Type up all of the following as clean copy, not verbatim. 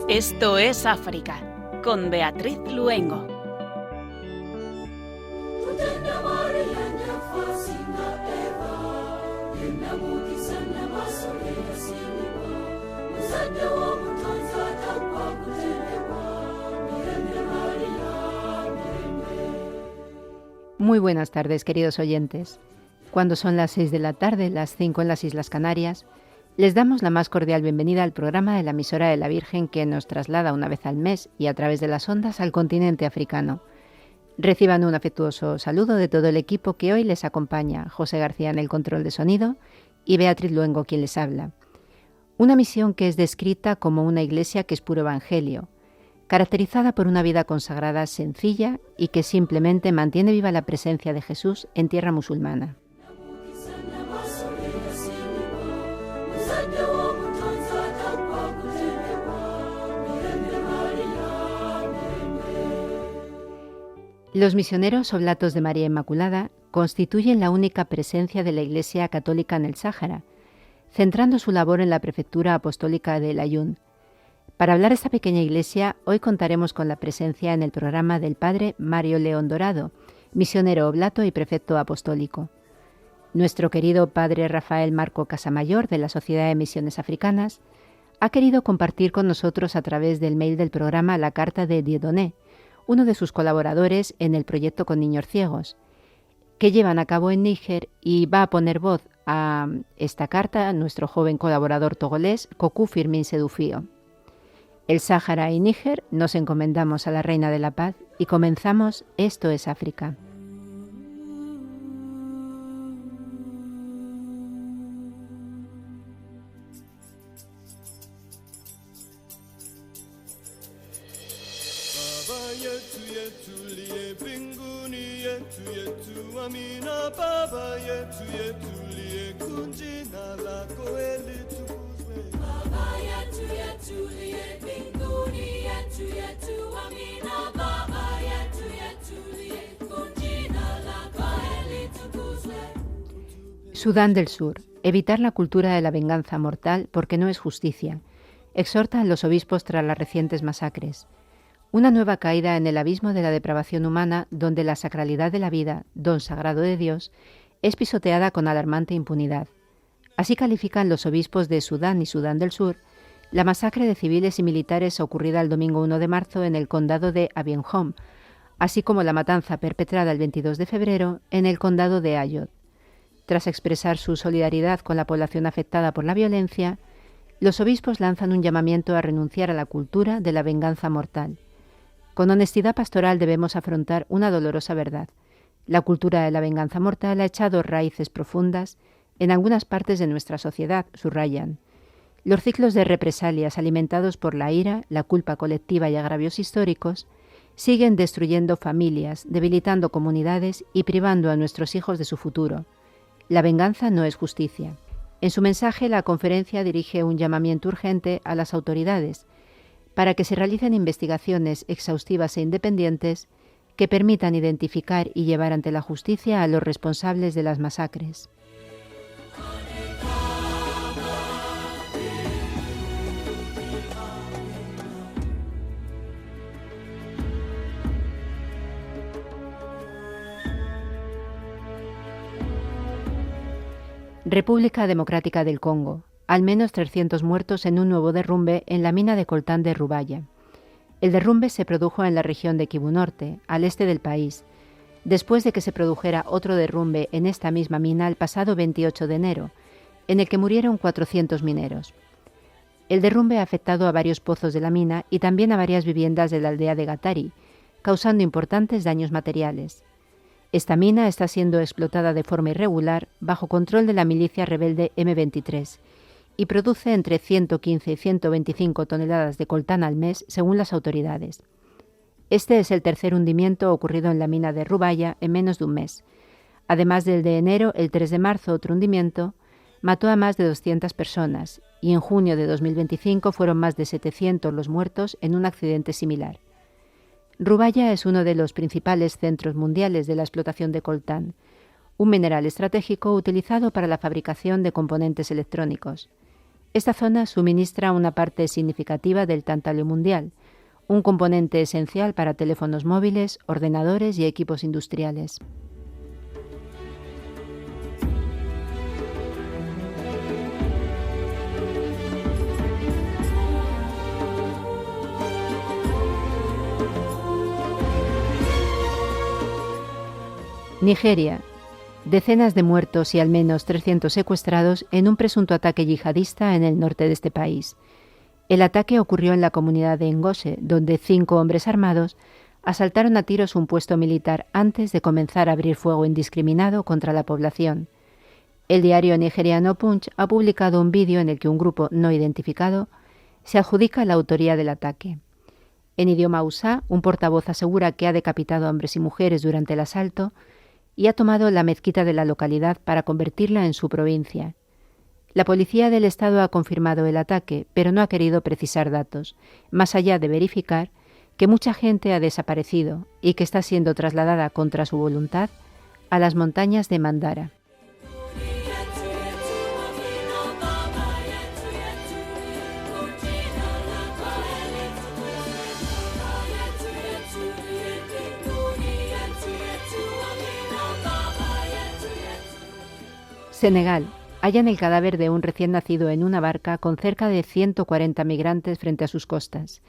Esto es África, con Beatriz Luengo. Muy buenas tardes, queridos oyentes. Cuando son las 6 de la tarde, las 5 en las Islas Canarias, les damos la más cordial bienvenida al programa de la emisora de la Virgen que nos traslada una vez al mes y a través de las ondas al continente africano. Reciban un afectuoso saludo de todo el equipo que hoy les acompaña, José García en el control de sonido y Beatriz Luengo quien les habla. Una misión que es descrita como una iglesia que es puro evangelio, caracterizada por una vida consagrada sencilla y que simplemente mantiene viva la presencia de Jesús en tierra musulmana. Los misioneros oblatos de María Inmaculada constituyen la única presencia de la Iglesia Católica en el Sáhara, centrando su labor en la prefectura apostólica de El Aaiún. Para hablar de esta pequeña iglesia, hoy contaremos con la presencia en el programa del padre Mario León Dorado, misionero oblato y prefecto apostólico. Nuestro querido padre Rafael Marco Casamayor, de la Sociedad de Misiones Africanas, ha querido compartir con nosotros a través del mail del programa la carta de Dieudonné, uno de sus colaboradores en el proyecto con niños ciegos, que llevan a cabo en Níger, y va a poner voz a esta carta a nuestro joven colaborador togolés, Koku Firmin Sedufío. El Sáhara y Níger nos encomendamos a la Reina de la Paz y comenzamos Esto es África. Sudán del Sur. Evitar la cultura de la venganza mortal porque no es justicia. Exhortan los obispos tras las recientes masacres. Una nueva caída en el abismo de la depravación humana donde la sacralidad de la vida, don sagrado de Dios, es pisoteada con alarmante impunidad. Así califican los obispos de Sudán y Sudán del Sur la masacre de civiles y militares ocurrida el domingo 1 de marzo en el condado de Abienhom, así como la matanza perpetrada el 22 de febrero en el condado de Ayod. Tras expresar su solidaridad con la población afectada por la violencia, los obispos lanzan un llamamiento a renunciar a la cultura de la venganza mortal. Con honestidad pastoral debemos afrontar una dolorosa verdad. La cultura de la venganza mortal ha echado raíces profundas en algunas partes de nuestra sociedad, subrayan. Los ciclos de represalias alimentados por la ira, la culpa colectiva y agravios históricos siguen destruyendo familias, debilitando comunidades y privando a nuestros hijos de su futuro. La venganza no es justicia. En su mensaje, la conferencia dirige un llamamiento urgente a las autoridades para que se realicen investigaciones exhaustivas e independientes que permitan identificar y llevar ante la justicia a los responsables de las masacres. República Democrática del Congo. Al menos 300 muertos en un nuevo derrumbe en la mina de coltán de Rubaya. El derrumbe se produjo en la región de Kivu Norte, al este del país, después de que se produjera otro derrumbe en esta misma mina el pasado 28 de enero, en el que murieron 400 mineros. El derrumbe ha afectado a varios pozos de la mina y también a varias viviendas de la aldea de Gatari, causando importantes daños materiales. Esta mina está siendo explotada de forma irregular bajo control de la milicia rebelde M23 y produce entre 115 y 125 toneladas de coltán al mes, según las autoridades. Este es el tercer hundimiento ocurrido en la mina de Rubaya en menos de un mes. Además del de enero, el 3 de marzo otro hundimiento mató a más de 200 personas y en junio de 2025 fueron más de 700 los muertos en un accidente similar. Rubaya es uno de los principales centros mundiales de la explotación de coltán, un mineral estratégico utilizado para la fabricación de componentes electrónicos. Esta zona suministra una parte significativa del tantalio mundial, un componente esencial para teléfonos móviles, ordenadores y equipos industriales. Nigeria. Decenas de muertos y al menos 300 secuestrados en un presunto ataque yihadista en el norte de este país. El ataque ocurrió en la comunidad de Ngose, donde 5 hombres armados asaltaron a tiros un puesto militar antes de comenzar a abrir fuego indiscriminado contra la población. El diario nigeriano Punch ha publicado un vídeo en el que un grupo no identificado se adjudica la autoría del ataque. En idioma hausa, un portavoz asegura que ha decapitado a hombres y mujeres durante el asalto y ha tomado la mezquita de la localidad para convertirla en su provincia. La policía del estado ha confirmado el ataque, pero no ha querido precisar datos, más allá de verificar que mucha gente ha desaparecido y que está siendo trasladada contra su voluntad a las montañas de Mandara. Senegal. Hallan el cadáver de un recién nacido en una barca con cerca de 140 migrantes frente a sus costas.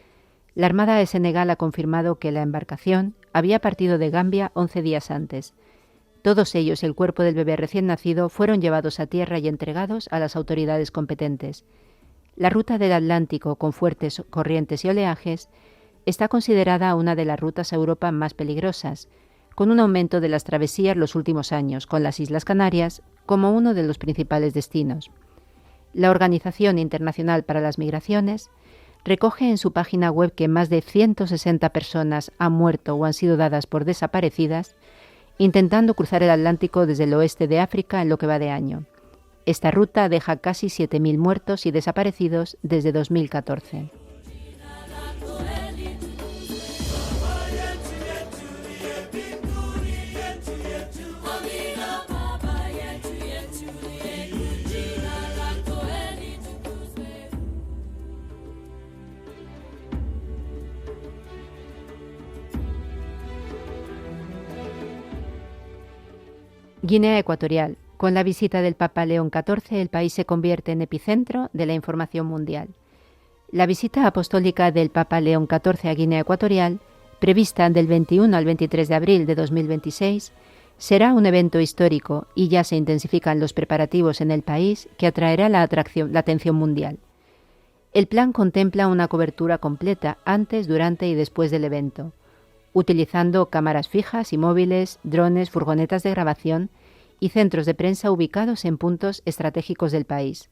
La Armada de Senegal ha confirmado que la embarcación había partido de Gambia 11 días antes. Todos ellos y el cuerpo del bebé recién nacido fueron llevados a tierra y entregados a las autoridades competentes. La ruta del Atlántico, con fuertes corrientes y oleajes, está considerada una de las rutas a Europa más peligrosas, con un aumento de las travesías los últimos años, con las Islas Canarias como uno de los principales destinos. La Organización Internacional para las Migraciones recoge en su página web que más de 160 personas han muerto o han sido dadas por desaparecidas intentando cruzar el Atlántico desde el oeste de África en lo que va de año. Esta ruta deja casi 7.000 muertos y desaparecidos desde 2014. Guinea Ecuatorial. Con la visita del Papa León XIV, el país se convierte en epicentro de la información mundial. La visita apostólica del Papa León XIV a Guinea Ecuatorial, prevista del 21 al 23 de abril de 2026, será un evento histórico y ya se intensifican los preparativos en el país que atraerá la atención mundial. El plan contempla una cobertura completa antes, durante y después del evento, utilizando cámaras fijas y móviles, drones, furgonetas de grabación y centros de prensa ubicados en puntos estratégicos del país.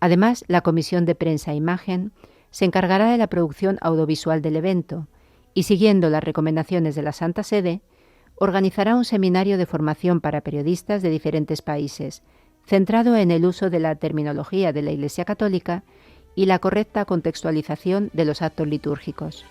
Además, la Comisión de Prensa e Imagen se encargará de la producción audiovisual del evento y, siguiendo las recomendaciones de la Santa Sede, organizará un seminario de formación para periodistas de diferentes países, centrado en el uso de la terminología de la Iglesia Católica y la correcta contextualización de los actos litúrgicos.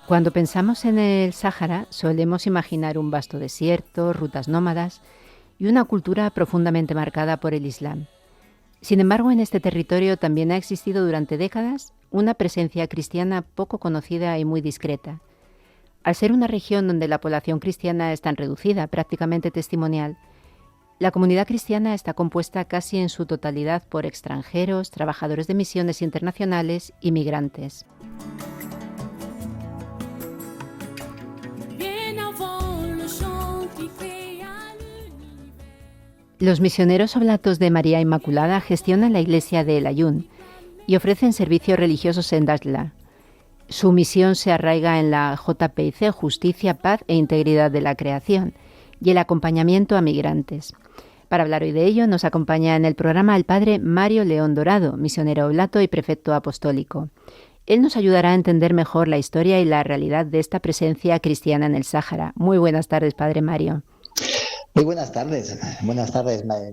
Cuando pensamos en el Sáhara, solemos imaginar un vasto desierto, rutas nómadas y una cultura profundamente marcada por el Islam. Sin embargo, en este territorio también ha existido durante décadas una presencia cristiana poco conocida y muy discreta. Al ser una región donde la población cristiana es tan reducida, prácticamente testimonial, la comunidad cristiana está compuesta casi en su totalidad por extranjeros, trabajadores de misiones internacionales y migrantes. Los misioneros oblatos de María Inmaculada gestionan la iglesia de El Ayun y ofrecen servicios religiosos en Dakhla. Su misión se arraiga en la JPIC, justicia, paz e integridad de la creación, y el acompañamiento a migrantes. Para hablar hoy de ello, nos acompaña en el programa el padre Mario León Dorado, misionero oblato y prefecto apostólico. Él nos ayudará a entender mejor la historia y la realidad de esta presencia cristiana en el Sáhara. Muy buenas tardes, padre Mario. Muy buenas tardes,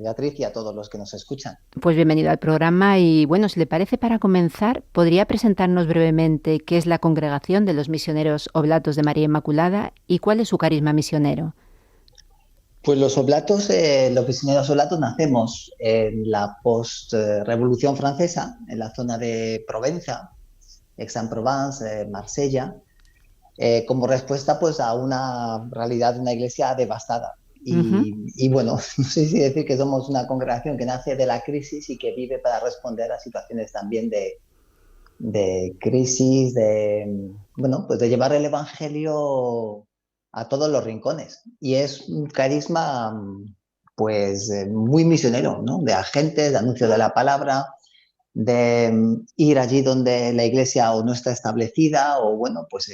Beatriz, y a todos los que nos escuchan. Pues bienvenido al programa y bueno, si le parece, para comenzar, ¿podría presentarnos brevemente qué es la Congregación de los Misioneros Oblatos de María Inmaculada y cuál es su carisma misionero? Pues los misioneros oblatos nacemos en la post-revolución francesa, en la zona de Provenza, Aix-en-Provence, Marsella, como respuesta pues a una realidad de una iglesia devastada. Y bueno, no sé si decir que somos una congregación que nace de la crisis y que vive para responder a situaciones también de crisis, pues de llevar el evangelio a todos los rincones. Y es un carisma pues muy misionero, ¿no? De agentes, de anuncio de la palabra, de ir allí donde la iglesia o no está establecida o bueno, pues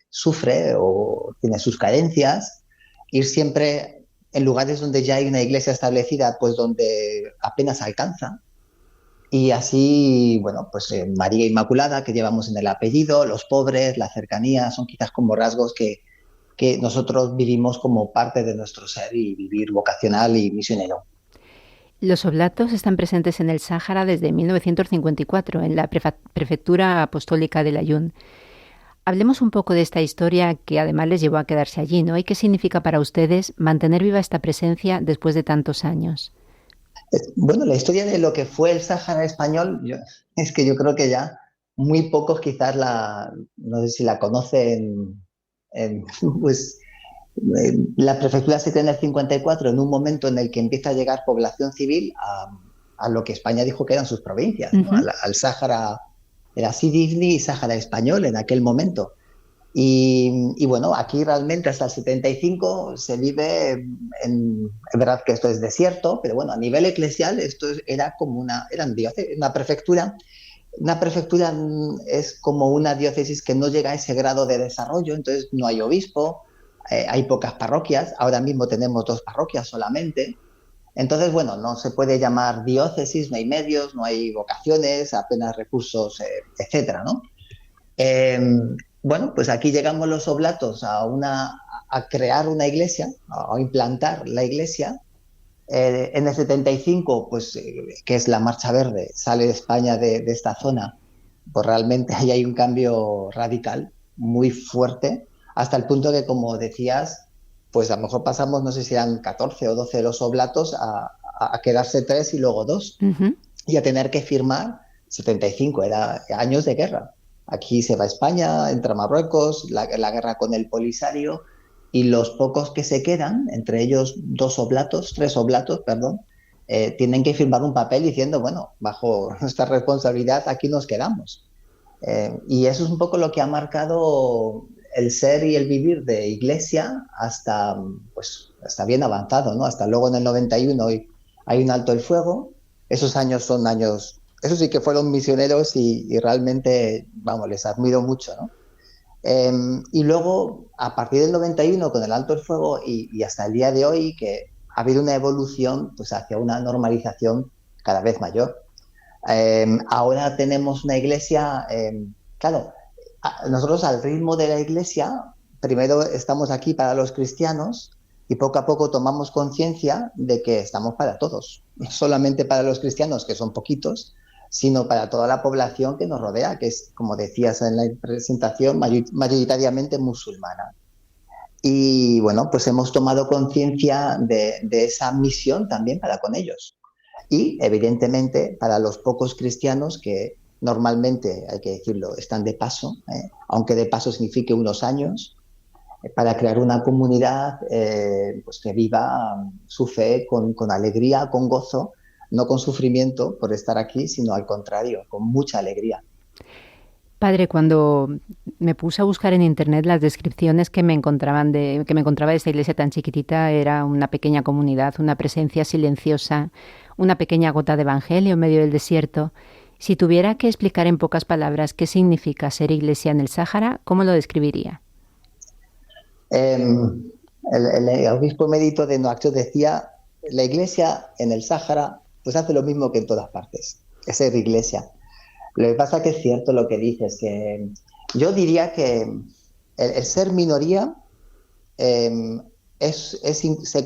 sufre o tiene sus carencias, ir siempre en lugares donde ya hay una iglesia establecida, pues donde apenas alcanza. Y así, bueno, pues María Inmaculada, que llevamos en el apellido, los pobres, la cercanía, son quizás como rasgos que nosotros vivimos como parte de nuestro ser y vivir vocacional y misionero. Los oblatos están presentes en el Sáhara desde 1954, en la prefectura apostólica del Ayun. Hablemos un poco de esta historia que además les llevó a quedarse allí, ¿no? ¿Y qué significa para ustedes mantener viva esta presencia después de tantos años? Bueno, la historia de lo que fue el Sáhara español, es que yo creo que ya muy pocos quizás no sé si la conocen, pues la prefectura se crea en el 54, en un momento en el que empieza a llegar población civil a lo que España dijo que eran sus provincias, ¿no? Al Sáhara. Era Sidi y Sáhara español en aquel momento. Y bueno, aquí realmente hasta el 75 se vive, es verdad que esto es desierto, pero bueno, a nivel eclesial esto era como una prefectura. Una prefectura es como una diócesis que no llega a ese grado de desarrollo, entonces no hay obispo, hay pocas parroquias, ahora mismo tenemos 2 parroquias solamente. Entonces, bueno, no se puede llamar diócesis, no hay medios, no hay vocaciones, apenas recursos, etcétera, ¿no? Bueno, pues aquí llegamos los oblatos a crear una iglesia, a implantar la iglesia. En el 75, pues, que es la Marcha Verde, sale España de esta zona, pues realmente ahí hay un cambio radical, muy fuerte, hasta el punto que, como decías, pues a lo mejor pasamos, no sé si eran 14 o 12 los oblatos, a quedarse 3 y luego 2, y a tener que firmar 75, era años de guerra. Aquí se va a España, entra Marruecos, la guerra con el Polisario, y los pocos que se quedan, entre ellos 3 oblatos, tienen que firmar un papel diciendo, bueno, bajo nuestra responsabilidad aquí nos quedamos. Y eso es un poco lo que ha marcado el ser y el vivir de iglesia hasta bien avanzado, ¿no? Hasta luego en el 91 hay un alto el fuego. Esos años son años, esos sí que fueron misioneros y realmente, vamos, les admiro mucho, ¿no? Y luego, a partir del 91, con el alto el fuego y hasta el día de hoy, que ha habido una evolución pues hacia una normalización cada vez mayor. Ahora tenemos una iglesia, claro, nosotros al ritmo de la iglesia, primero estamos aquí para los cristianos y poco a poco tomamos conciencia de que estamos para todos, no solamente para los cristianos, que son poquitos, sino para toda la población que nos rodea, que es, como decías en la presentación, mayoritariamente musulmana. Y bueno, pues hemos tomado conciencia de esa misión también para con ellos. Y evidentemente para los pocos cristianos que normalmente, hay que decirlo, están de paso, aunque de paso signifique unos años, para crear una comunidad pues que viva su fe con alegría, con gozo, no con sufrimiento por estar aquí, sino al contrario, con mucha alegría. Padre, cuando me puse a buscar en internet las descripciones que me encontraba de esta iglesia tan chiquitita, era una pequeña comunidad, una presencia silenciosa, una pequeña gota de evangelio en medio del desierto. Si tuviera que explicar en pocas palabras qué significa ser iglesia en el Sáhara, ¿cómo lo describiría? El obispo emérito de Nouakchott decía: la iglesia en el Sáhara pues hace lo mismo que en todas partes, es ser iglesia. Lo que pasa que es cierto lo que dices, que yo diría que el ser minoría se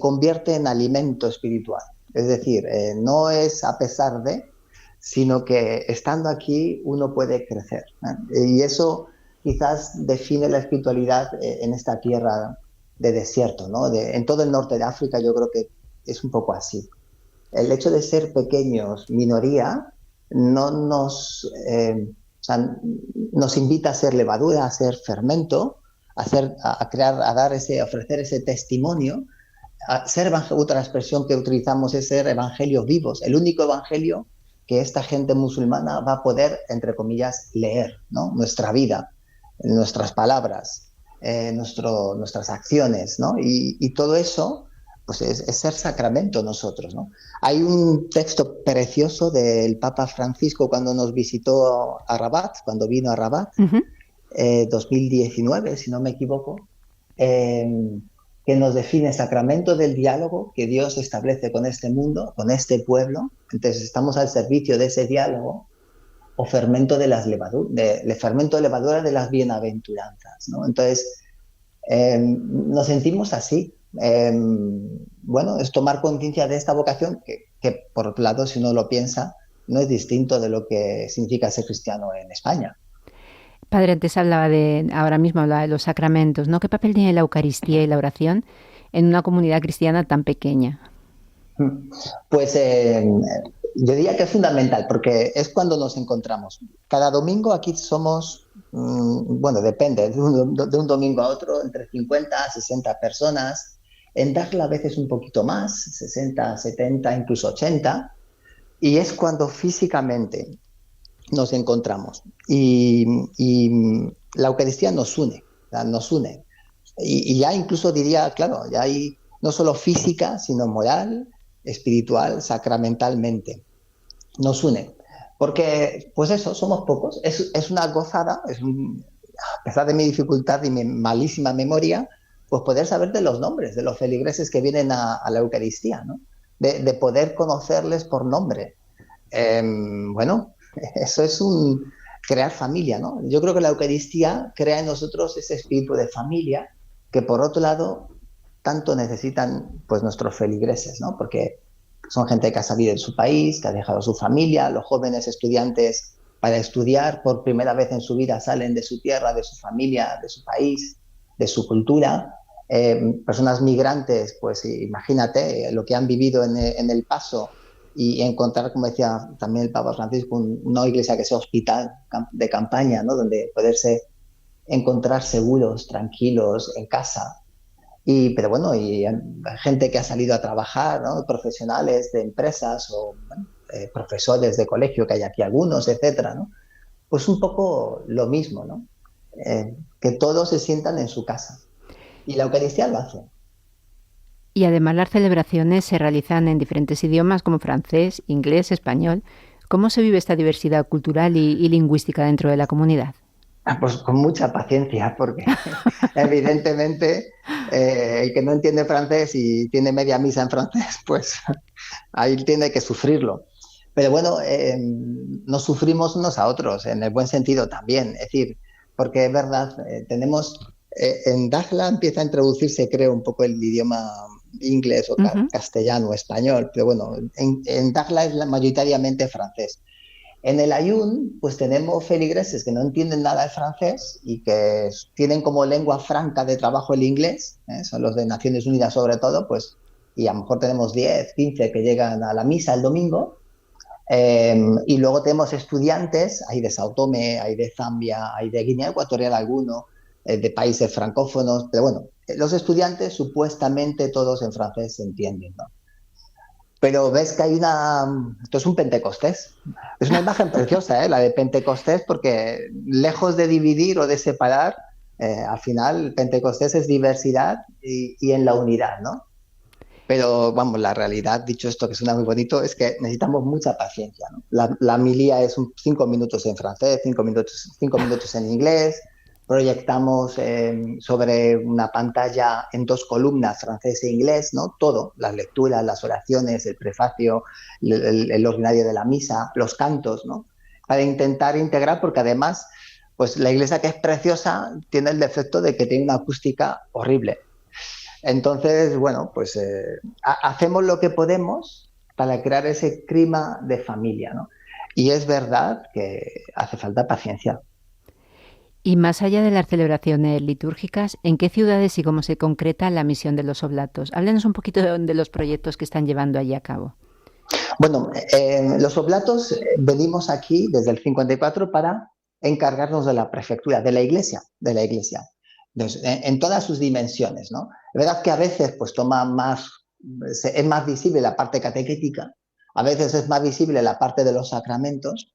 convierte en alimento espiritual. Es decir, no es a pesar de, sino que estando aquí uno puede crecer, ¿eh? Y eso quizás define la espiritualidad en esta tierra de desierto, ¿no? En todo el norte de África yo creo que es un poco así. El hecho de ser pequeños, minoría, no nos, o sea, nos invita a ser levadura, a ser fermento, a crear, a ofrecer ese testimonio. Otra expresión que utilizamos es ser evangelios vivos, el único evangelio que esta gente musulmana va a poder, entre comillas, leer, ¿no? Nuestra vida, nuestras palabras, nuestras acciones, ¿no? Y todo eso pues es ser sacramento nosotros, ¿no? Hay un texto precioso del Papa Francisco cuando nos visitó a Rabat, cuando vino a Rabat, 2019, si no me equivoco, que nos define sacramento del diálogo que Dios establece con este mundo, con este pueblo. Entonces estamos al servicio de ese diálogo, o fermento de las fermento de levadura de las bienaventuranzas, ¿no? Entonces nos sentimos así. Bueno, es tomar conciencia de esta vocación que por otro lado, si uno lo piensa, no es distinto de lo que significa ser cristiano en España. Padre, antes ahora mismo hablaba de los sacramentos, ¿no? ¿Qué papel tiene la Eucaristía y la oración en una comunidad cristiana tan pequeña? Pues yo diría que es fundamental, porque es cuando nos encontramos. Cada domingo aquí somos, bueno, depende, de un domingo a otro, entre 50 a 60 personas. En Dakhla a veces un poquito más, 60, 70, incluso 80. Y es cuando físicamente nos encontramos. Y la Eucaristía nos une, nos une. Y ya incluso diría, claro, ya hay no solo física, sino moral, espiritual, sacramentalmente. Nos une. Porque, pues eso, somos pocos. Es una gozada, a pesar de mi dificultad y mi malísima memoria, pues poder saber de los nombres de los feligreses que vienen a la Eucaristía, ¿no? De poder conocerles por nombre. Bueno, eso es crear familia, ¿no? Yo creo que la Eucaristía crea en nosotros ese espíritu de familia que, por otro lado, tanto necesitan pues nuestros feligreses, ¿no? Porque son gente que ha salido de su país, que ha dejado su familia. Los jóvenes estudiantes, para estudiar por primera vez en su vida, salen de su tierra, de su familia, de su país, de su cultura. Personas migrantes, pues imagínate lo que han vivido en el paso, y encontrar, como decía también el Papa Francisco, una iglesia que sea hospital de campaña, ¿no? Donde poderse encontrar seguros, tranquilos, en casa. Pero bueno, y gente que ha salido a trabajar, ¿no? Profesionales de empresas o bueno, profesores de colegio, que hay aquí algunos, etcétera, ¿no? Pues un poco lo mismo, ¿no? Que todos se sientan en su casa. Y la Eucaristía lo hace. Y además las celebraciones se realizan en diferentes idiomas como francés, inglés, español. ¿Cómo se vive esta diversidad cultural y lingüística dentro de la comunidad? Pues con mucha paciencia, porque evidentemente el que no entiende francés y tiene media misa en francés, pues ahí tiene que sufrirlo. Pero bueno, nos sufrimos unos a otros, en el buen sentido también. Es decir, porque es verdad, en Dakhla empieza a introducirse, creo, un poco el idioma inglés o castellano, español, pero bueno, en Dakhla es mayoritariamente francés. En el Ayun, pues tenemos feligreses que no entienden nada de francés y que tienen como lengua franca de trabajo el inglés, ¿eh? Son los de Naciones Unidas sobre todo, pues, y a lo mejor tenemos 10, 15 que llegan a la misa el domingo. Y luego tenemos estudiantes, hay de Sao Tome, hay de Zambia, hay de Guinea Ecuatorial alguno, de países francófonos, pero bueno, los estudiantes supuestamente todos en francés se entienden, ¿no? Pero ves que hay esto es un Pentecostés. Es una imagen preciosa, ¿eh? La de Pentecostés, porque lejos de dividir o de separar, al final Pentecostés es diversidad y en la unidad, ¿no? Pero vamos, la realidad, dicho esto que suena muy bonito, es que necesitamos mucha paciencia, ¿no? La milía es 5 minutos en francés, 5 minutos en inglés. Proyectamos sobre una pantalla en 2 columnas, francés e inglés, ¿no? Todo, las lecturas, las oraciones, el prefacio, el ordinario de la misa, los cantos, ¿no? Para intentar integrar, porque además, pues la iglesia, que es preciosa, tiene el defecto de que tiene una acústica horrible. Entonces, bueno, pues hacemos lo que podemos para crear ese clima de familia, ¿no? Y es verdad que hace falta paciencia. Y más allá de las celebraciones litúrgicas, ¿en qué ciudades y cómo se concreta la misión de los oblatos? Háblenos un poquito de los proyectos que están llevando allí a cabo. Bueno, los oblatos venimos aquí desde el 54 para encargarnos de la prefectura, de la iglesia, entonces, en todas sus dimensiones, ¿no? Es verdad que a veces pues es más visible la parte catequética, a veces es más visible la parte de los sacramentos,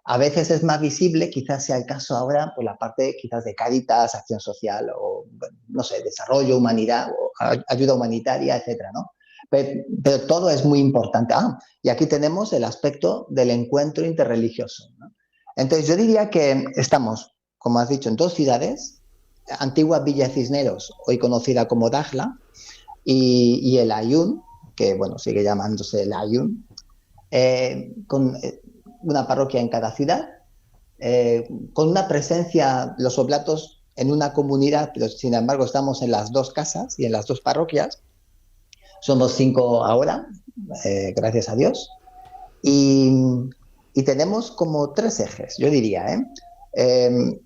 a veces es más visible, quizás sea el caso ahora, pues la parte quizás de Cáritas, acción social o, no sé, desarrollo, humanidad, o ayuda humanitaria, etcétera, ¿no? Pero todo es muy importante. Y aquí tenemos el aspecto del encuentro interreligioso, ¿no? Entonces yo diría que estamos, como has dicho, en 2 ciudades, antigua Villa Cisneros, hoy conocida como Dakhla, y el Ayun, que bueno, sigue llamándose el Ayun, con una parroquia en cada ciudad, con una presencia, los oblatos en una comunidad, pero sin embargo estamos en las 2 casas y en las 2 parroquias. Somos 5 ahora, gracias a Dios, y, y, tenemos como 3 ejes, yo diría, ¿eh? Eh,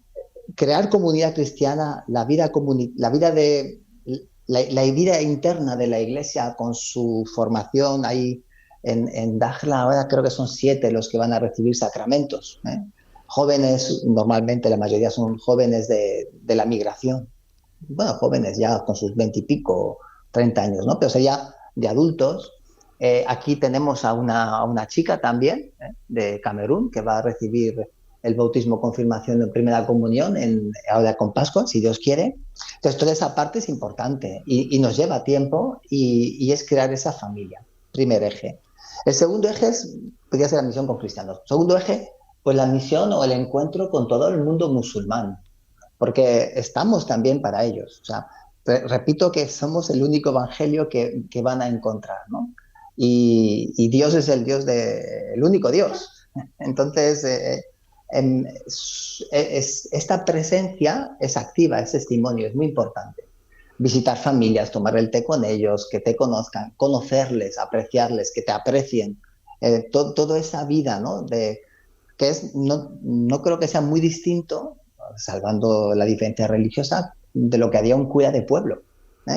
Crear comunidad cristiana, la vida de la vida interna de la iglesia con su formación. Ahí en Dakhla ahora creo que son 7 los que van a recibir sacramentos, ¿eh? Jóvenes, normalmente la mayoría son jóvenes de la migración, bueno, jóvenes ya con sus 20 y pico, 30 años, ¿no? Pero sería de adultos. Aquí tenemos a una chica también, de Camerún, que va a recibir el bautismo, confirmación en primera comunión ahora con Pascua, si Dios quiere. Entonces, toda esa parte es importante y nos lleva tiempo y es crear esa familia. Primer eje. El segundo eje podría ser la misión con cristianos. Segundo eje, pues la misión o el encuentro con todo el mundo musulmán, porque estamos también para ellos. O sea, repito que somos el único evangelio que van a encontrar, ¿no? Y Dios es el único Dios. Entonces, esta presencia es activa, es testimonio, es muy importante. Visitar familias, tomar el té con ellos, que te conozcan, conocerles, apreciarles, que te aprecien. Toda esa vida, ¿no? Que no creo que sea muy distinto, salvando la diferencia religiosa, de lo que haría un cura de pueblo,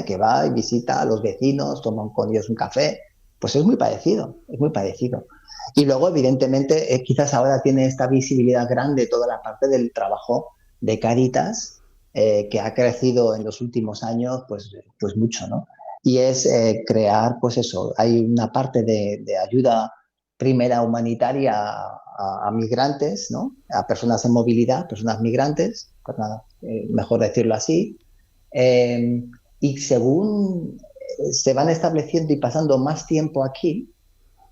que va y visita a los vecinos, toma con ellos un café. Pues es muy parecido, es muy parecido. Y luego, evidentemente, quizás ahora tiene esta visibilidad grande toda la parte del trabajo de Cáritas, que ha crecido en los últimos años, pues mucho, ¿no? Y es crear, pues eso, hay una parte de ayuda primera humanitaria a migrantes, ¿no? A personas en movilidad, personas migrantes, mejor decirlo así. Eh, y según se van estableciendo y pasando más tiempo aquí,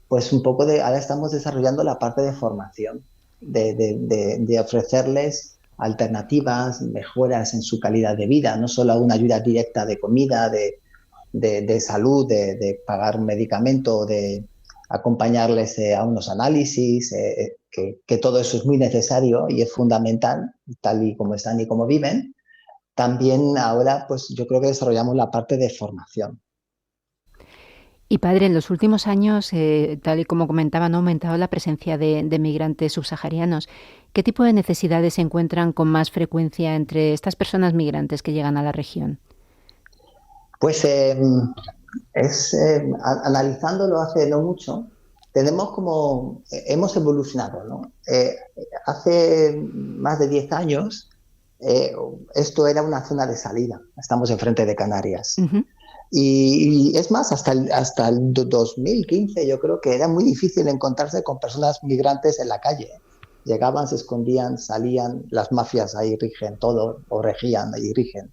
pues un poco ahora estamos desarrollando la parte de formación, de ofrecerles alternativas, mejoras en su calidad de vida, no solo una ayuda directa de comida, de salud, de pagar un medicamento, de acompañarles a unos análisis, que todo eso es muy necesario y es fundamental, tal y como están y como viven. También ahora, pues yo creo que desarrollamos la parte de formación. Y padre, en los últimos años, tal y como comentaba, ¿no?, ha aumentado la presencia de migrantes subsaharianos. ¿Qué tipo de necesidades se encuentran con más frecuencia entre estas personas migrantes que llegan a la región? Pues analizándolo hace no mucho, tenemos como, hemos evolucionado, ¿no? Hace más de 10 años, eh, esto era una zona de salida, estamos enfrente de Canarias. Ujú. Y es más, hasta el 2015 yo creo que era muy difícil encontrarse con personas migrantes en la calle. Llegaban, se escondían, salían, las mafias ahí rigen todo, o regían, ahí rigen.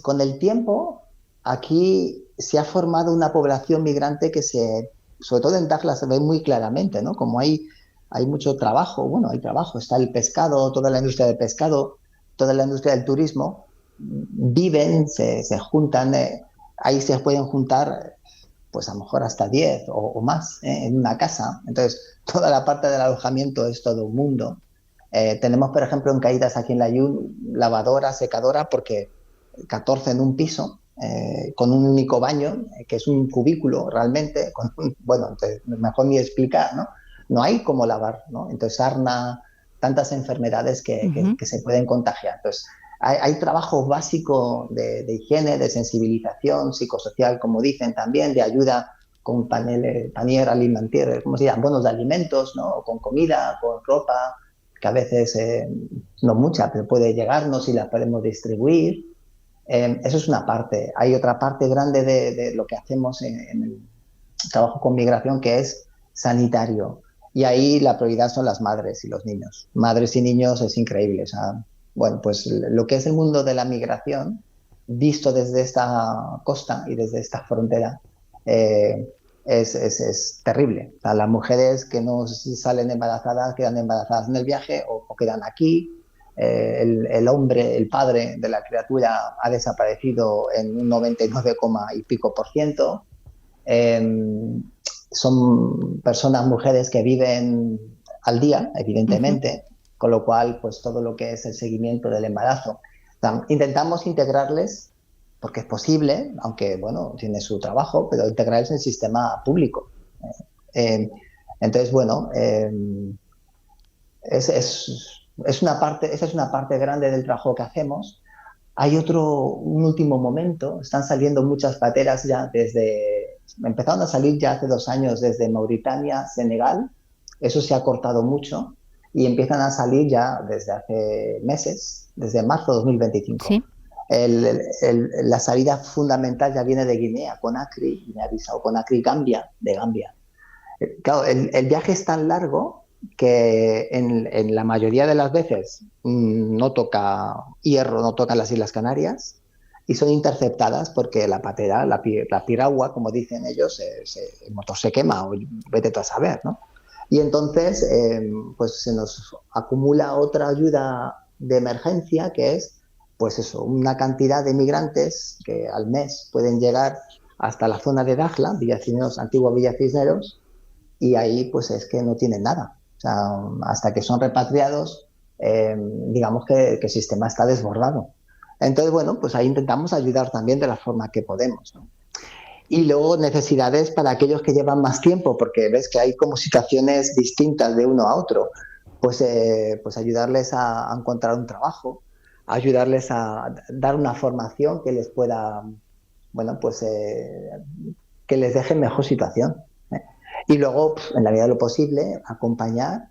Con el tiempo, aquí se ha formado una población migrante que sobre todo en Dakhla se ve muy claramente, ¿no? Como hay mucho trabajo, bueno, hay trabajo, está el pescado, toda la industria del pescado, toda la industria del turismo, viven, se juntan, ahí se pueden juntar pues a lo mejor hasta 10 o más en una casa. Entonces, toda la parte del alojamiento es todo un mundo. Tenemos, por ejemplo, en Caídas aquí en la Layún, lavadora, secadora, porque 14 en un piso, con un único baño, que es un cubículo realmente, bueno, entonces, mejor ni explicar, ¿no? No hay cómo lavar, ¿no? Entonces, sarna, tantas enfermedades Ujú. que se pueden contagiar. Entonces, hay trabajo básico de higiene, de sensibilización psicosocial, como dicen también, de ayuda con panier alimentier, ¿cómo se llama? Bonos de alimentos, ¿no? O con comida, con ropa, que a veces no mucha, pero puede llegarnos y la podemos distribuir. Eso es una parte. Hay otra parte grande de lo que hacemos en el trabajo con migración que es sanitario. Y ahí la prioridad son las madres y los niños. Madres y niños es increíble. O sea, bueno, pues lo que es el mundo de la migración, visto desde esta costa y desde esta frontera, eh, es terrible. O sea, las mujeres que no salen embarazadas quedan embarazadas en el viaje o quedan aquí. El hombre, el padre de la criatura ha desaparecido en un 99, y pico por ciento. Son personas, mujeres que viven al día, Ujú. evidentemente, con lo cual, pues todo lo que es el seguimiento del embarazo. Intentamos integrarles, porque es posible, aunque, bueno, tiene su trabajo, pero integrarles en el sistema público. Eh, entonces, bueno, es una parte, esa es una parte grande del trabajo que hacemos. Hay un último momento, están saliendo muchas pateras ya empezaron a salir ya hace 2 años desde Mauritania, Senegal, eso se ha cortado mucho y empiezan a salir ya desde hace meses, desde marzo de 2025. Sí. La salida fundamental ya viene de Guinea, Conakry, Guinea-Bissau, Conakry, Gambia, de Gambia. Claro, el viaje es tan largo que en la mayoría de las veces no toca hierro, no tocan las Islas Canarias y son interceptadas porque la patera, la piragua, como dicen ellos, el motor se quema o vete tú a saber, ¿no? Y entonces pues se nos acumula otra ayuda de emergencia que es pues eso, una cantidad de migrantes que al mes pueden llegar hasta la zona de Dakhla, Villa Cisneros, antigua Villa Cisneros, y ahí pues es que no tienen nada. O sea, hasta que son repatriados, digamos que el sistema está desbordado. Entonces, bueno, pues ahí intentamos ayudar también de la forma que podemos, ¿no? Y luego necesidades para aquellos que llevan más tiempo, porque ves que hay como situaciones distintas de uno a otro. Pues ayudarles a encontrar un trabajo, ayudarles a dar una formación que les pueda, bueno, pues que les deje en mejor situación. ¿Eh? Y luego, en la medida de lo posible, acompañar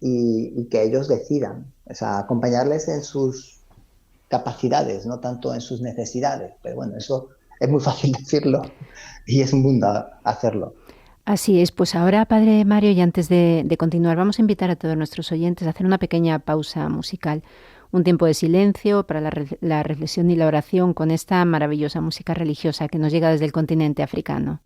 y que ellos decidan. O sea, acompañarles en sus capacidades, no tanto en sus necesidades. Pero bueno, eso es muy fácil decirlo y es un mundo hacerlo. Así es, pues ahora, padre Mario, y antes de continuar, vamos a invitar a todos nuestros oyentes a hacer una pequeña pausa musical, un tiempo de silencio para la reflexión y la oración con esta maravillosa música religiosa que nos llega desde el continente africano.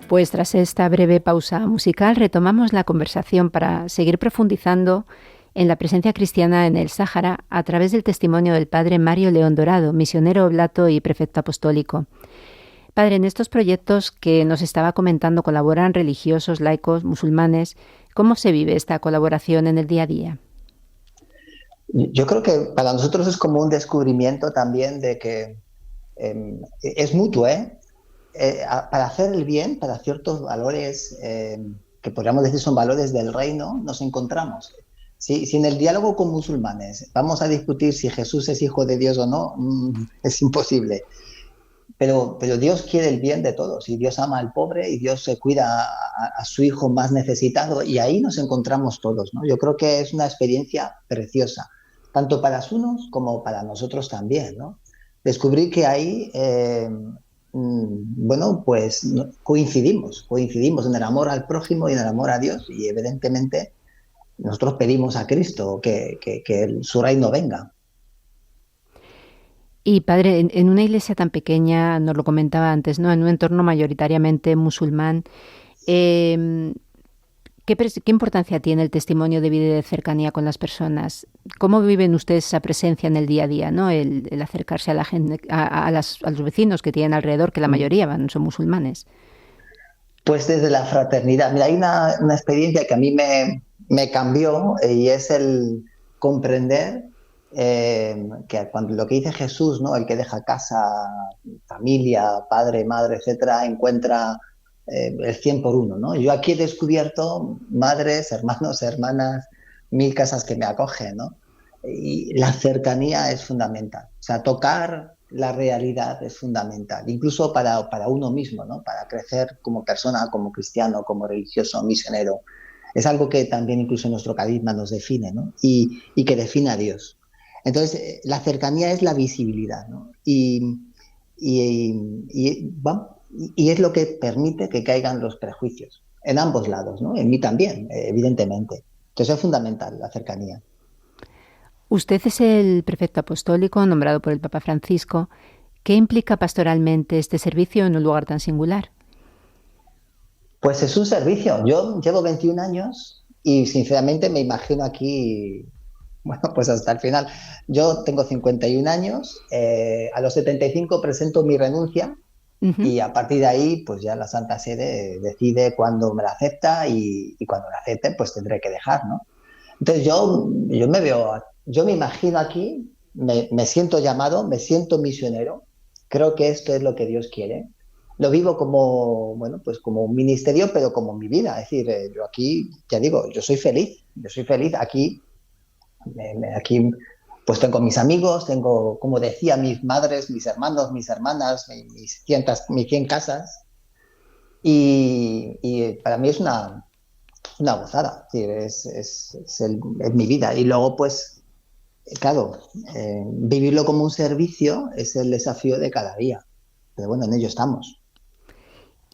Pues tras esta breve pausa musical retomamos la conversación para seguir profundizando en la presencia cristiana en el Sáhara a través del testimonio del padre Mario León Dorado, misionero oblato y prefecto apostólico. Padre, en estos proyectos que nos estaba comentando colaboran religiosos, laicos, musulmanes. ¿Cómo se vive esta colaboración en el día a día? Yo creo que para nosotros es como un descubrimiento también de que es mutuo, ¿eh? Para hacer el bien, para ciertos valores que podríamos decir son valores del reino, nos encontramos. Si en el diálogo con musulmanes vamos a discutir si Jesús es hijo de Dios o no, es imposible. Pero Dios quiere el bien de todos y Dios ama al pobre y Dios se cuida a su hijo más necesitado y ahí nos encontramos todos, ¿no? Yo creo que es una experiencia preciosa, tanto para los unos como para nosotros también, ¿no? Descubrir que ahí, bueno, pues coincidimos en el amor al prójimo y en el amor a Dios y evidentemente nosotros pedimos a Cristo que su reino venga. Y padre, en una iglesia tan pequeña, nos lo comentaba antes, ¿no? En un entorno mayoritariamente musulmán, ¿qué importancia tiene el testimonio de vida y de cercanía con las personas? ¿Cómo viven ustedes esa presencia en el día a día, ¿no? El acercarse a la gente, a los vecinos que tienen alrededor, que la mayoría son musulmanes. Pues desde la fraternidad. Mira, hay una experiencia que a mí me cambió y es el comprender que cuando lo que dice Jesús, ¿no? El que deja casa, familia, padre, madre, etcétera, encuentra el 100 por uno, ¿no? Yo aquí he descubierto madres, hermanos, hermanas, 1000 casas que me acogen, ¿no? Y la cercanía es fundamental. O sea, tocar la realidad es fundamental, incluso para uno mismo, ¿no? Para crecer como persona, como cristiano, como religioso, misionero. Es algo que también incluso nuestro carisma nos define, ¿no? Y que define a Dios. Entonces, la cercanía es la visibilidad, ¿no? Bueno, y es lo que permite que caigan los prejuicios, en ambos lados, ¿no? En mí también, evidentemente. Entonces es fundamental la cercanía. Usted es el prefecto apostólico nombrado por el Papa Francisco. ¿Qué implica pastoralmente este servicio en un lugar tan singular? Pues es un servicio. Yo llevo 21 años y sinceramente me imagino aquí, bueno, pues hasta el final. Yo tengo 51 años, a los 75 presento mi renuncia y a partir de ahí, pues ya la Santa Sede decide cuándo me la acepta y cuando la acepte, pues tendré que dejar, ¿no? Entonces yo me imagino aquí, me siento llamado, me siento misionero, creo que esto es lo que Dios quiere. Lo vivo como, bueno, pues como un ministerio, pero como mi vida. Es decir, yo aquí, ya digo, yo soy feliz aquí, aquí pues tengo mis amigos, tengo, como decía, mis madres, mis hermanos, mis hermanas, mis 100 casas y para mí es una gozada, es decir, es mi vida. Y luego, pues, claro, vivirlo como un servicio es el desafío de cada día. Pero bueno, en ello estamos.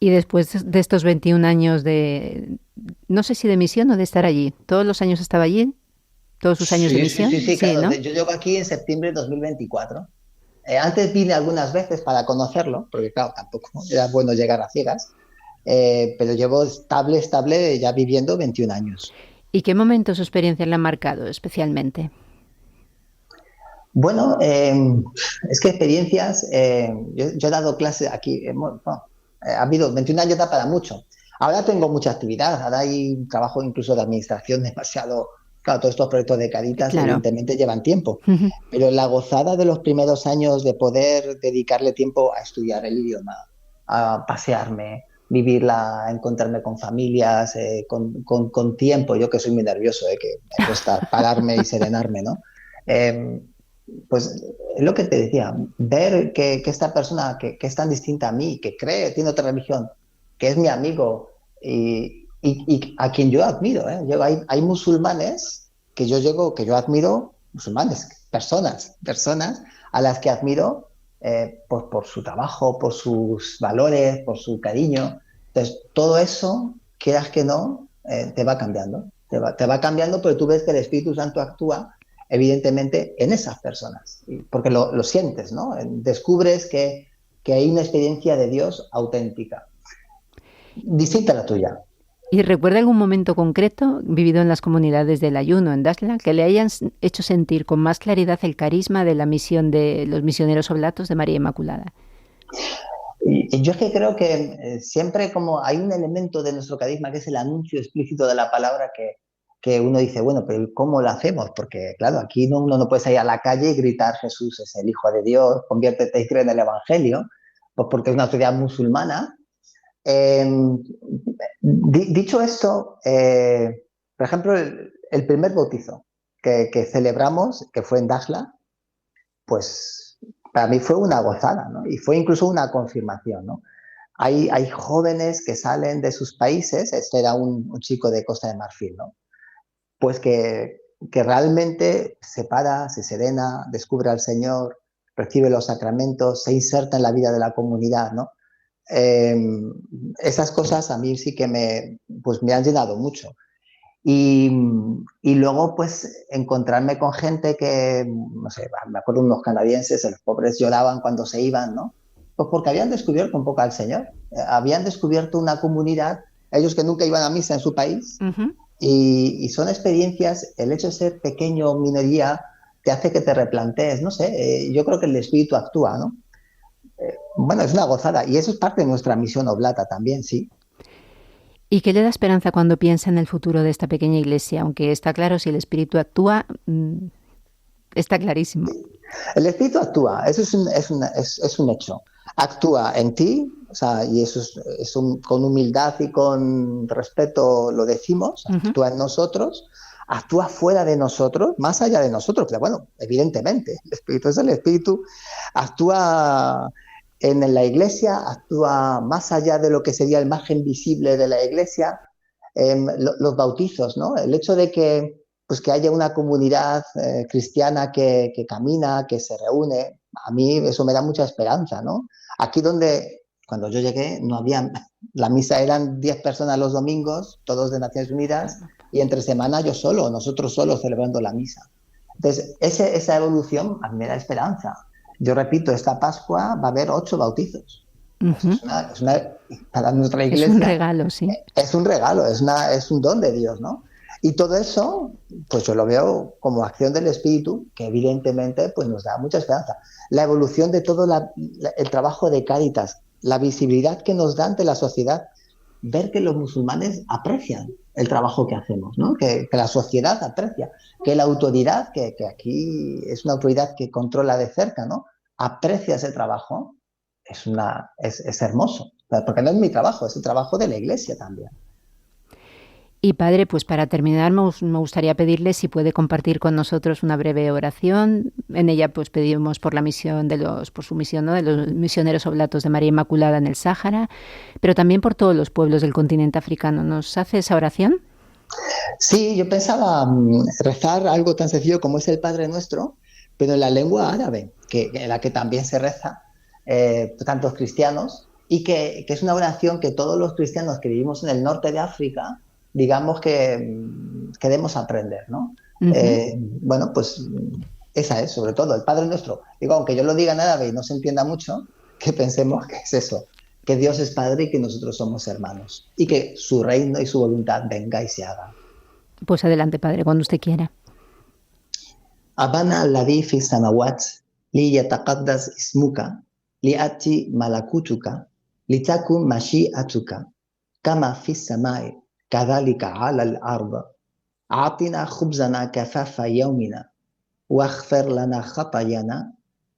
Y después de estos 21 años de, no sé si de misión o de estar allí, ¿todos los años estaba allí? ¿Todos sus años de misión? Sí, claro. ¿No? Yo llego aquí en septiembre de 2024. Antes vine algunas veces para conocerlo, porque claro, tampoco era bueno llegar a ciegas. Pero llevo estable ya viviendo 21 años. ¿Y qué momentos su experiencia le han marcado especialmente? Bueno, es que experiencias, yo he dado clases aquí, ha habido 21 años da para mucho. Ahora tengo mucha actividad, ahora hay un trabajo incluso de administración demasiado, claro, todos estos proyectos de Caritas evidentemente llevan tiempo, pero la gozada de los primeros años de poder dedicarle tiempo a estudiar el idioma, a pasearme, vivirla, encontrarme con familias, con tiempo, yo que soy muy nervioso, que me cuesta pararme y serenarme, ¿no? Pues es lo que te decía, ver que esta persona que es tan distinta a mí, que cree, tiene otra religión, que es mi amigo y a quien yo admiro, hay musulmanes que yo admiro, musulmanes, personas a las que admiro por su trabajo, por sus valores, por su cariño. Entonces, todo eso, quieras que no, te va cambiando. Te va cambiando porque tú ves que el Espíritu Santo actúa, evidentemente, en esas personas. Porque lo sientes, ¿no? Descubres que hay una experiencia de Dios auténtica. distinta a la tuya. ¿Y recuerda algún momento concreto vivido en las comunidades del ayuno en Daxla que le hayan hecho sentir con más claridad el carisma de la misión de los misioneros oblatos de María Inmaculada? Y yo es que creo que siempre como hay un elemento de nuestro carisma que es el anuncio explícito de la palabra que uno dice, bueno, pero ¿cómo lo hacemos? Porque claro, aquí uno no puede salir a la calle y gritar Jesús es el Hijo de Dios, conviértete y cree en el Evangelio, pues porque es una sociedad musulmana. Dicho esto, por ejemplo, el primer bautizo que celebramos, que fue en Daxla, pues para mí fue una gozada, ¿no? Y fue incluso una confirmación, ¿no? Hay jóvenes que salen de sus países, este era un chico de Costa de Marfil, ¿no? Pues que realmente se para, se serena, descubre al Señor, recibe los sacramentos, se inserta en la vida de la comunidad, ¿no? Esas cosas a mí sí que pues me han llenado mucho. Y luego, pues, encontrarme con gente que, no sé, me acuerdo de unos canadienses, los pobres lloraban cuando se iban, ¿no? Pues porque habían descubierto un poco al Señor, habían descubierto una comunidad, ellos que nunca iban a misa en su país, y son experiencias, el hecho de ser pequeño, minoría, te hace que te replantees, no sé, yo creo que el espíritu actúa, ¿no? Bueno, es una gozada, y eso es parte de nuestra misión oblata también, sí. ¿Y qué le da esperanza cuando piensa en el futuro de esta pequeña iglesia? Aunque está claro, si el Espíritu actúa, está clarísimo. El Espíritu actúa, eso es un hecho. Actúa en ti, o sea, y eso con humildad y con respeto lo decimos, actúa en nosotros, actúa fuera de nosotros, más allá de nosotros, pero bueno, evidentemente, el Espíritu es el Espíritu, actúa en la iglesia, actúa más allá de lo que sería el margen visible de la iglesia, los bautizos, ¿no? El hecho de que haya una comunidad cristiana que camina, que se reúne, a mí eso me da mucha esperanza, ¿no? Aquí cuando yo llegué, no había, la misa eran 10 personas los domingos, todos de Naciones Unidas, y entre semana nosotros solos celebrando la misa. Entonces, esa evolución a mí me da esperanza. Yo repito, esta Pascua va a haber 8 bautizos. Para nuestra iglesia. Es un regalo, sí. Es un regalo, es un don de Dios, ¿no? Y todo eso, pues yo lo veo como acción del Espíritu, que evidentemente pues nos da mucha esperanza. La evolución de todo el trabajo de Cáritas, la visibilidad que nos da ante la sociedad, ver que los musulmanes aprecian el trabajo que hacemos, ¿no? Que la sociedad aprecia, que la autoridad, que aquí es una autoridad que controla de cerca, ¿no? Aprecia ese trabajo, es hermoso, porque no es mi trabajo, es el trabajo de la Iglesia también. Y Padre, pues para terminar me gustaría pedirle si puede compartir con nosotros una breve oración. En ella pues pedimos por la misión por su misión, ¿no? De los misioneros oblatos de María Inmaculada en el Sáhara, pero también por todos los pueblos del continente africano. ¿Nos hace esa oración? Sí, yo pensaba rezar algo tan sencillo como es el Padre Nuestro, pero en la lengua árabe, en la que también se reza tantos cristianos, y que es una oración que todos los cristianos que vivimos en el norte de África, digamos que debemos aprender, ¿no? Bueno, pues esa es, sobre todo, el Padre Nuestro. Digo, aunque yo lo diga en árabe y no se entienda mucho, que pensemos que es eso, que Dios es Padre y que nosotros somos hermanos, y que su reino y su voluntad venga y se haga. Pues adelante, Padre, cuando usted quiera. Abana alladhi fi samawat, li yataqaddas ismuka, li ati malakutuka, li takun mashi'atuka, kama fi samai, كذلك على الأرض أعطنا خبزنا كفاف يومنا واغفر لنا خطايانا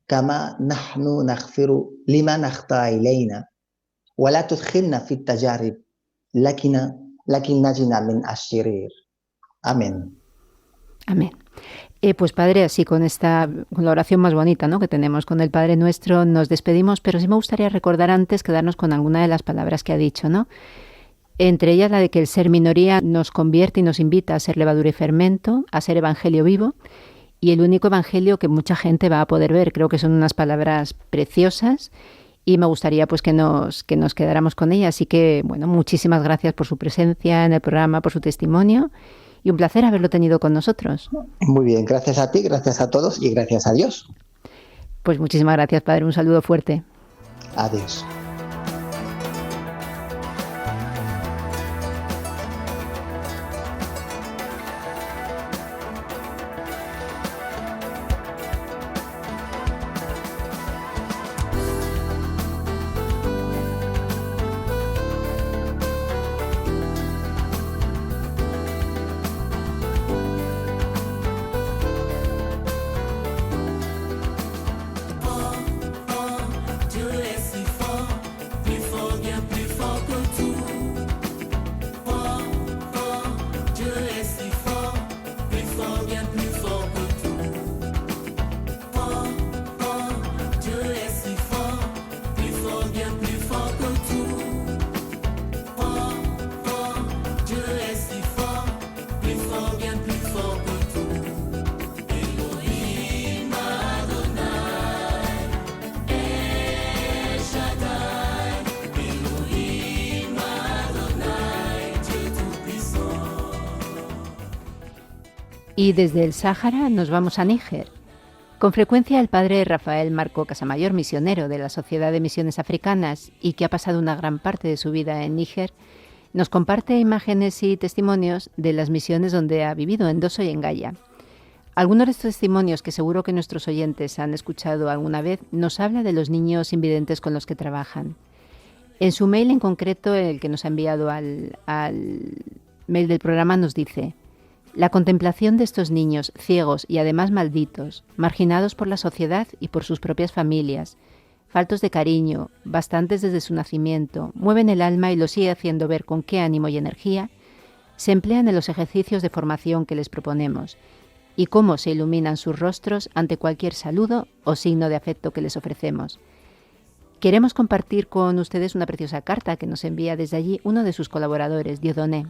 كما نحن نغفر لمن أخطأ إلينا ولا تدخلنا في التجارب لكن نجنا من الشرير. Amén. Amén. Pues Padre, así con la oración más bonita, ¿no?, que tenemos con el Padre Nuestro, nos despedimos, pero sí me gustaría recordar antes, quedarnos con alguna de las palabras que ha dicho, ¿no? Entre ellas la de que el ser minoría nos convierte y nos invita a ser levadura y fermento, a ser evangelio vivo, y el único evangelio que mucha gente va a poder ver. Creo que son unas palabras preciosas y me gustaría pues que nos quedáramos con ellas. Así que, bueno, muchísimas gracias por su presencia en el programa, por su testimonio, y un placer haberlo tenido con nosotros. Muy bien, gracias a ti, gracias a todos y gracias a Dios. Pues muchísimas gracias, Padre. Un saludo fuerte. Adiós. Y desde el Sáhara nos vamos a Níger. Con frecuencia el padre Rafael Marco Casamayor, misionero de la Sociedad de Misiones Africanas y que ha pasado una gran parte de su vida en Níger, nos comparte imágenes y testimonios de las misiones donde ha vivido, en Dosso y en Gaya. Algunos de estos testimonios, que seguro que nuestros oyentes han escuchado alguna vez, nos habla de los niños invidentes con los que trabajan. En su mail en concreto, el que nos ha enviado al mail del programa, nos dice: la contemplación de estos niños ciegos y además malditos, marginados por la sociedad y por sus propias familias, faltos de cariño, bastantes desde su nacimiento, mueven el alma y lo sigue haciendo ver con qué ánimo y energía se emplean en los ejercicios de formación que les proponemos y cómo se iluminan sus rostros ante cualquier saludo o signo de afecto que les ofrecemos. Queremos compartir con ustedes una preciosa carta que nos envía desde allí uno de sus colaboradores, Dieudonné,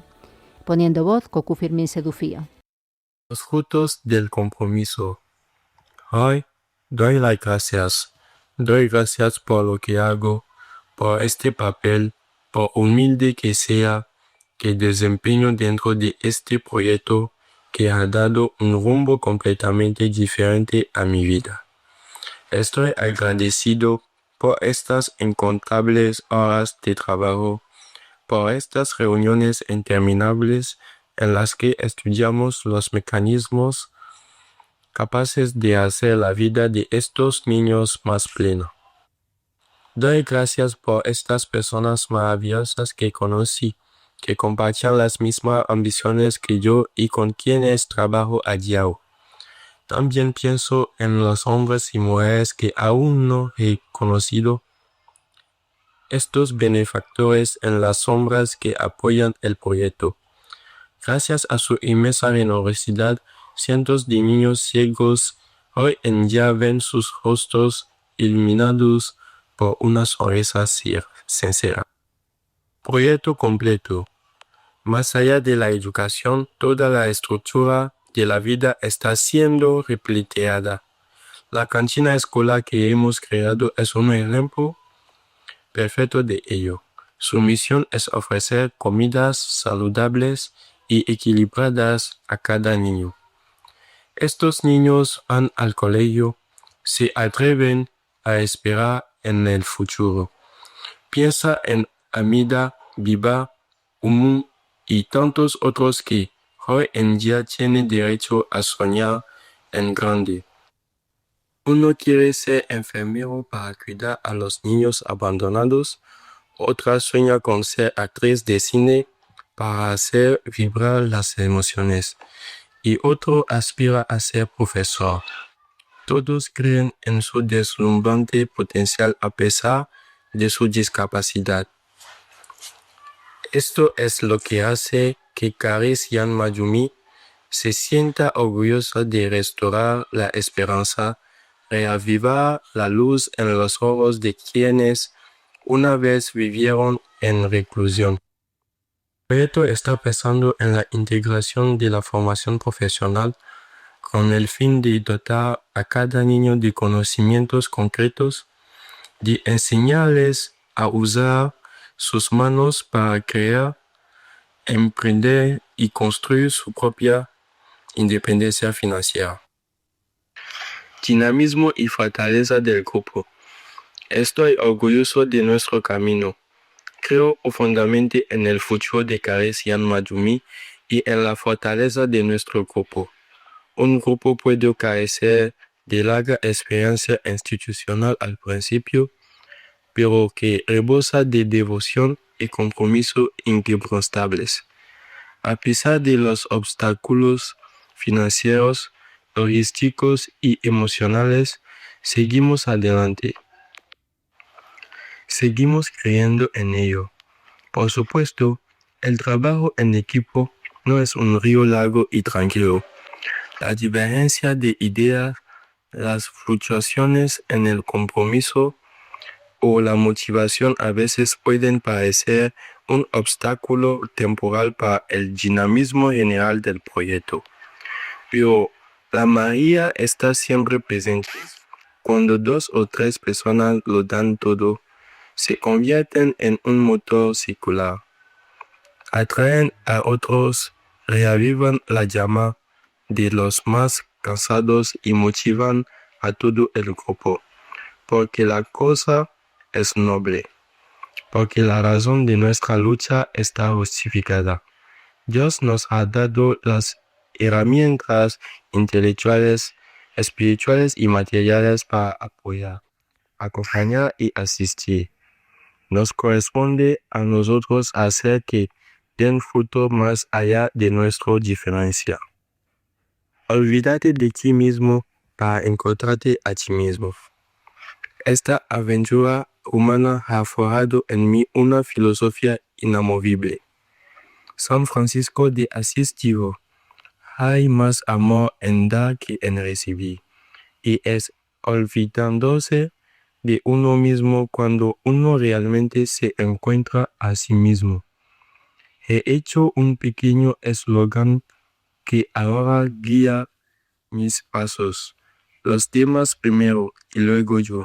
poniendo voz Cocu Firmin Sedufío. Los frutos del compromiso. Hoy doy las gracias. Doy gracias por lo que hago, por este papel, por humilde que sea, que desempeño dentro de este proyecto que ha dado un rumbo completamente diferente a mi vida. Estoy agradecido por estas incontables horas de trabajo, por estas reuniones interminables en las que estudiamos los mecanismos capaces de hacer la vida de estos niños más plena. Doy gracias por estas personas maravillosas que conocí, que compartían las mismas ambiciones que yo y con quienes trabajo a diario. También pienso en los hombres y mujeres que aún no he conocido, estos benefactores en las sombras que apoyan el proyecto. Gracias a su inmensa generosidad, cientos de niños ciegos hoy en día ven sus rostros iluminados por una sonrisa sincera. Proyecto completo. Más allá de la educación, toda la estructura de la vida está siendo repleteada. La cantina escolar que hemos creado es un ejemplo perfecto de ello. Su misión es ofrecer comidas saludables y equilibradas a cada niño. Estos niños van al colegio, se atreven a esperar en el futuro. Piensa en Amida, Biba, Umu y tantos otros que hoy en día tienen derecho a soñar en grande. Uno quiere ser enfermero para cuidar a los niños abandonados, otra sueña con ser actriz de cine para hacer vibrar las emociones, y otro aspira a ser profesor. Todos creen en su deslumbrante potencial a pesar de su discapacidad. Esto es lo que hace que Caris Yan Majumi se sienta orgullosa de restaurar la esperanza, reavivar la luz en los ojos de quienes una vez vivieron en reclusión. El proyecto está pensando en la integración de la formación profesional con el fin de dotar a cada niño de conocimientos concretos, de enseñarles a usar sus manos para crear, emprender y construir su propia independencia financiera. Dinamismo y fortaleza del grupo. Estoy orgulloso de nuestro camino. Creo profundamente en el futuro de Caris Yan Majumi y en la fortaleza de nuestro grupo. Un grupo puede carecer de larga experiencia institucional al principio, pero que rebosa de devoción y compromiso inquebrantables. A pesar de los obstáculos financieros, logísticos y emocionales, seguimos adelante. Seguimos creyendo en ello. Por supuesto, el trabajo en equipo no es un río largo y tranquilo. La divergencia de ideas, las fluctuaciones en el compromiso o la motivación a veces pueden parecer un obstáculo temporal para el dinamismo general del proyecto. Pero la magia está siempre presente. Cuando 2 o 3 personas lo dan todo, se convierten en un motor circular. Atraen a otros, reavivan la llama, de los más cansados y motivan a todo el grupo, porque la cosa es noble, porque la razón de nuestra lucha está justificada. Dios nos ha dado las herramientas intelectuales, espirituales y materiales para apoyar, acompañar y asistir. Nos corresponde a nosotros hacer que den fruto más allá de nuestra diferencia. Olvídate de ti mismo para encontrarte a ti mismo. Esta aventura humana ha forjado en mí una filosofía inamovible. San Francisco de Asís dijo: hay más amor en dar que en recibir, y es olvidándose de uno mismo cuando uno realmente se encuentra a sí mismo. He hecho un pequeño eslogan que ahora guía mis pasos. Los demás primero y luego yo.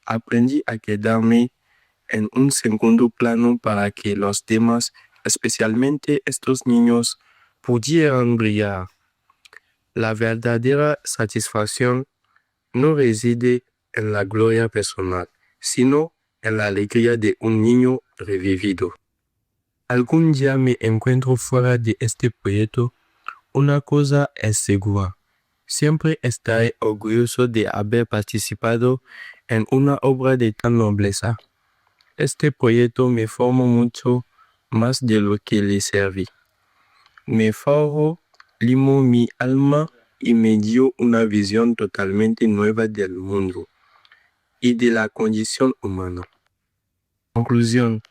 Aprendí a quedarme en un segundo plano para que los demás, especialmente estos niños, pudieran brillar. La verdadera satisfacción no reside en la gloria personal, sino en la alegría de un niño revivido. Algún día me encuentro fuera de este proyecto. Una cosa es segura: siempre estaré orgulloso de haber participado en una obra de tal nobleza. Este proyecto me formó mucho más de lo que le serví. Me forjó, limó mi alma y me dio una visión totalmente nueva del mundo y de la condición humana. Conclusión: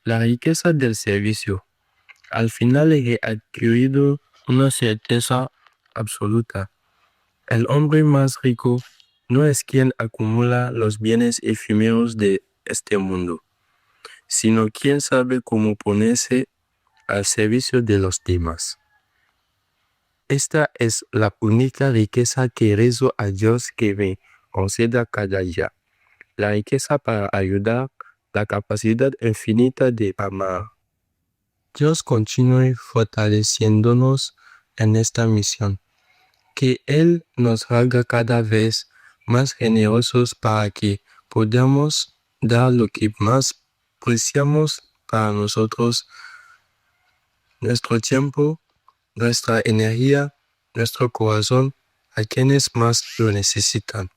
la riqueza del servicio. Al final he adquirido una certeza absoluta. El hombre más rico no es quien acumula los bienes efímeros de este mundo, sino quien sabe cómo ponerse al servicio de los demás. Esta es la única riqueza que rezo a Dios que me conceda cada día: la riqueza para ayudar, la capacidad infinita de amar. Dios continúe fortaleciéndonos en esta misión. Que Él nos haga cada vez más generosos para que podamos dar lo que más preciamos para nosotros: nuestro tiempo, nuestra energía, nuestro corazón, a quienes más lo necesitan.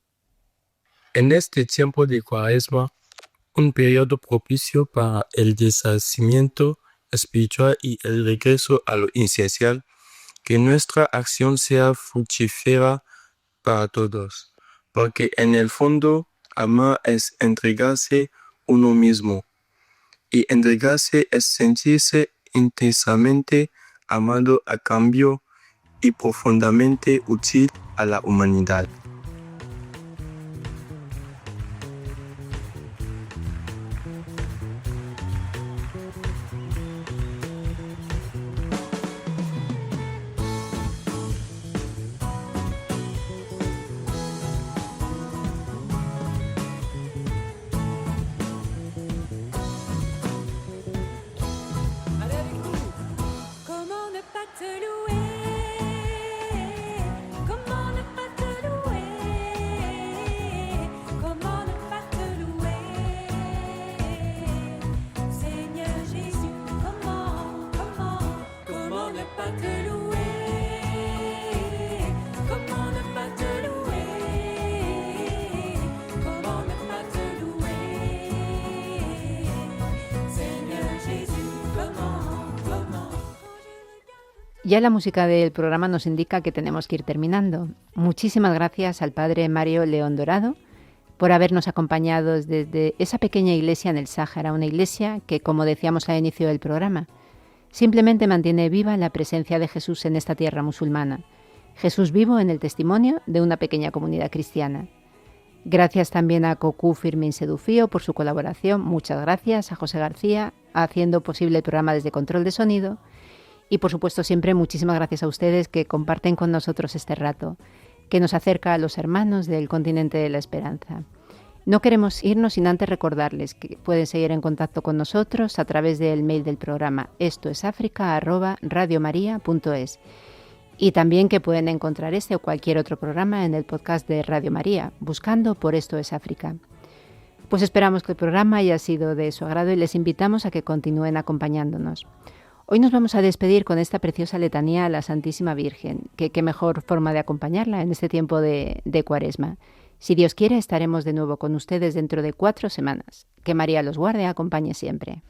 En este tiempo de Cuaresma, un periodo propicio para el deshacimiento espiritual y el regreso a lo esencial, que nuestra acción sea fructífera para todos, porque en el fondo amar es entregarse uno mismo, y entregarse es sentirse intensamente amado a cambio y profundamente útil a la humanidad. Ya la música del programa nos indica que tenemos que ir terminando. Muchísimas gracias al padre Mario León Dorado por habernos acompañado desde esa pequeña iglesia en el Sáhara, una iglesia que, como decíamos al inicio del programa, simplemente mantiene viva la presencia de Jesús en esta tierra musulmana. Jesús vivo en el testimonio de una pequeña comunidad cristiana. Gracias también a Cocu Firmin Sedufío por su colaboración. Muchas gracias a José García, haciendo posible el programa desde Control de Sonido. Y por supuesto siempre muchísimas gracias a ustedes que comparten con nosotros este rato, que nos acerca a los hermanos del continente de la esperanza. No queremos irnos sin antes recordarles que pueden seguir en contacto con nosotros a través del mail del programa estoesafrica@radiomaria.es Y también que pueden encontrar este o cualquier otro programa en el podcast de Radio María, buscando Por Esto es África. Pues esperamos que el programa haya sido de su agrado y les invitamos a que continúen acompañándonos. Hoy nos vamos a despedir con esta preciosa letanía a la Santísima Virgen, que qué mejor forma de acompañarla en este tiempo de Cuaresma. Si Dios quiere, estaremos de nuevo con ustedes dentro de 4 semanas. Que María los guarde y acompañe siempre.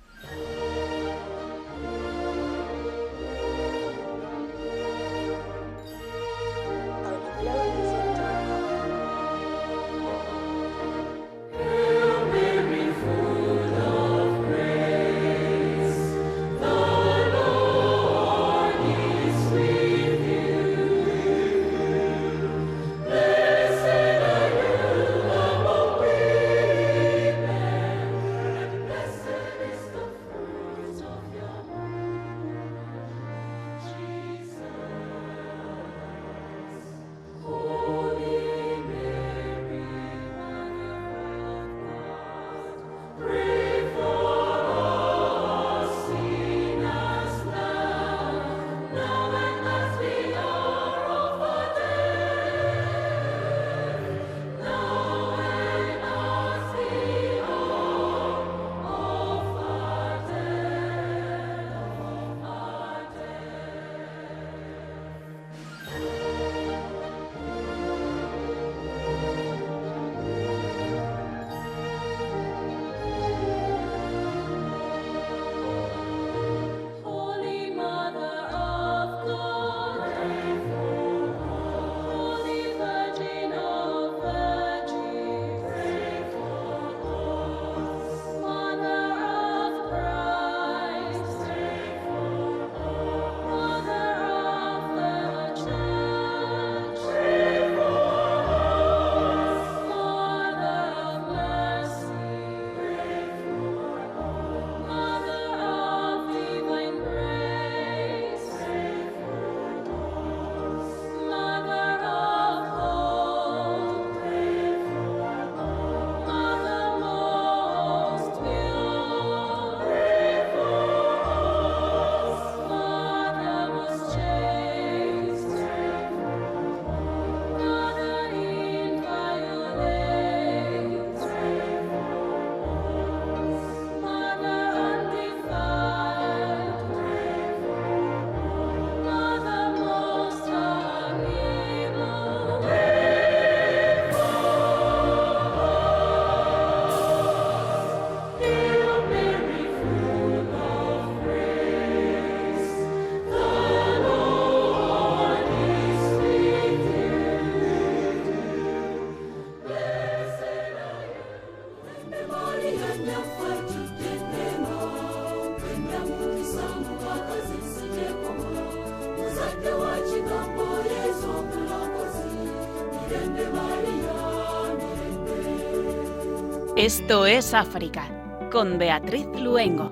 Esto es África, con Beatriz Luengo.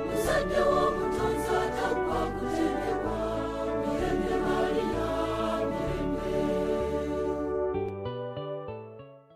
Muzadde w'omutonzi